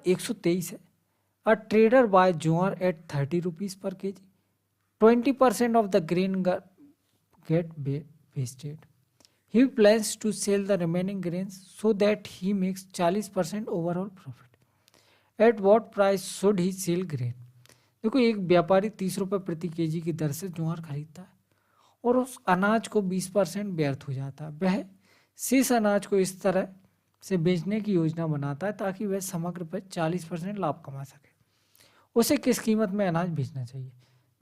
123 है। A trader buy jowar at 30 rupees per kg, 20% of the grain get wasted. He plans to sell the remaining grains so that he makes 40% overall profit. At what price should he sell grain? देखो, एक व्यापारी 30 रुपये प्रति KG की दर से ज्वार खरीदता है और उस अनाज को 20% व्यर्थ हो जाता है। वह शेष अनाज को इस तरह से बेचने की योजना बनाता है ताकि वह समग्र पर 40% लाभ कमा सके। उसे किस कीमत में अनाज बेचना चाहिए?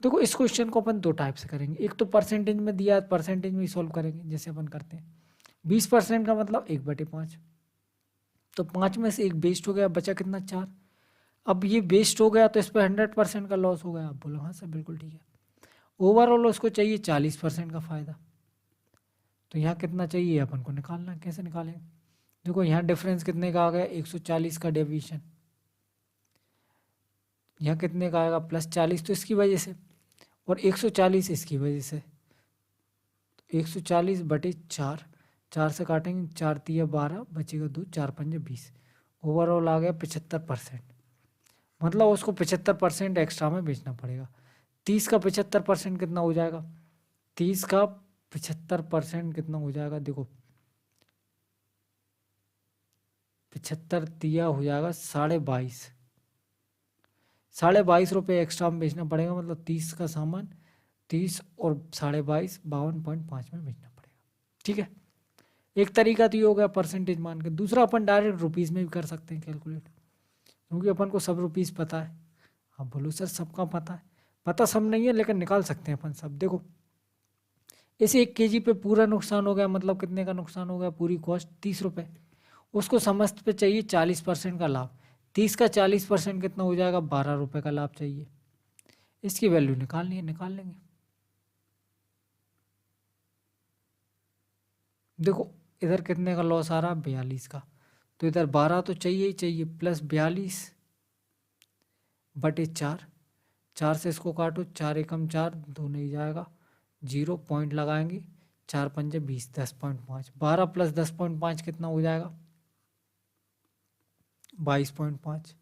देखो, इस क्वेश्चन को अपन दो टाइप से करेंगे। एक तो परसेंटेज में दिया, परसेंटेज में ही सॉल्व करेंगे जैसे अपन करते हैं। 20% का मतलब 1/5, तो 5 में से 1 वेस्ट हो गया, बचा कितना? 4। अब ये वेस्ट हो गया तो इस पर 100% का लॉस हो गया। आप बोलो हाँ सर बिल्कुल ठीक है। ओवरऑल उसको चाहिए 40% का फायदा, तो यहाँ कितना चाहिए अपन को निकालना है। कैसे निकालेंगे? देखो, यहाँ डिफरेंस कितने का आ गया? 140 का डेविएशन। यहाँ कितने का आएगा? +40, तो इसकी वजह से, और 140 इसकी वजह से। 140/4, 4 से काटेंगे, 4 तिया 12, बचेगा 2, 4 पंजे 20। ओवरऑल आ गया 75%। मतलब उसको 75% एक्स्ट्रा में बेचना पड़ेगा। 30 का 75% कितना हो जाएगा? 30 का 75% कितना हो जाएगा? देखो, 75 तिया हो जाएगा 22.5। 22.5 रुपये एक्स्ट्रा में बेचना पड़ेगा। मतलब 30 का सामान 30 और 22.5 52.5 में बेचना पड़ेगा। ठीक है, एक तरीका तो ये हो गया परसेंटेज मान के। दूसरा अपन डायरेक्ट रुपीज़ में भी कर सकते हैं कैलकुलेट, क्योंकि अपन को सब रुपीज़ पता है। आप बोलो सर सबका पता है। पता सब नहीं है लेकिन निकाल सकते हैं अपन सब। देखो, इसे 1 केजी पे पूरा नुकसान हो गया, मतलब कितने का नुकसान हो गया? पूरी कॉस्ट 30 रुपये। उसको समस्त पे चाहिए 40% का लाभ। 30 का 40% कितना हो जाएगा? 12 रुपये का लाभ चाहिए। इसकी वैल्यू निकालनी है, निकाल लेंगे। देखो, इधर कितने का लॉस आ रहा है? 42 का, तो इधर 12 तो चाहिए ही चाहिए, प्लस 42/4। 4 से इसको काटो, 4 एकम 4, 2 नहीं जाएगा, 0 पॉइंट लगाएंगे, 4 पंजे 20, 10.5। 12 + 10.5 कितना हो जाएगा? 22.5।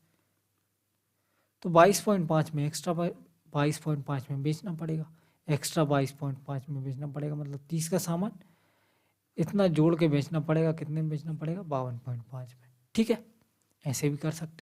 तो 22.5 में एक्स्ट्रा 22.5 में बेचना पड़ेगा, एक्स्ट्रा 22.5 में बेचना पड़ेगा। मतलब 30 का सामान इतना जोड़ के बेचना पड़ेगा। कितने में बेचना पड़ेगा? 52.5 में। ठीक है, ऐसे भी कर सकते।